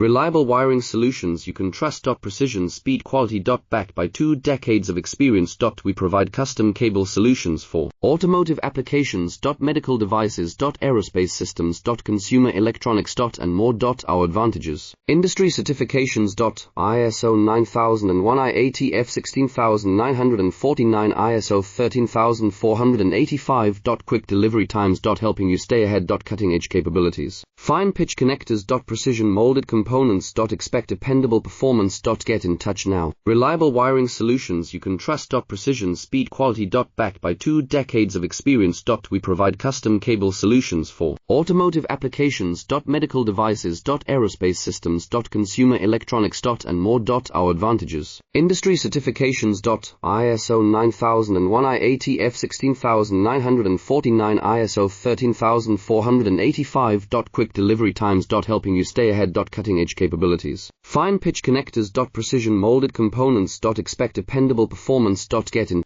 Reliable wiring solutions you can trust. Precision, speed, quality. Backed by 2 decades of experience. We provide custom cable solutions for automotive applications. Medical devices. Aerospace systems. Consumer electronics. And more. Our advantages: industry certifications. ISO 9001, IATF 16949, ISO 13485. Quick delivery times. Helping you stay ahead. Cutting edge capabilities. Fine pitch connectors. Precision molded components. Expect dependable performance. Get in touch now. Reliable wiring solutions you can trust. Precision, speed, quality. Backed by 2 decades of experience. We provide custom cable solutions for automotive applications. Medical devices. Aerospace systems. Consumer electronics. And more. Our advantages: industry certifications. ISO 9001, IATF 16949, ISO 13485. Quick delivery times. Helping you stay ahead. Cutting edge capabilities. Fine pitch connectors. Precision molded components. Expect dependable performance. Get in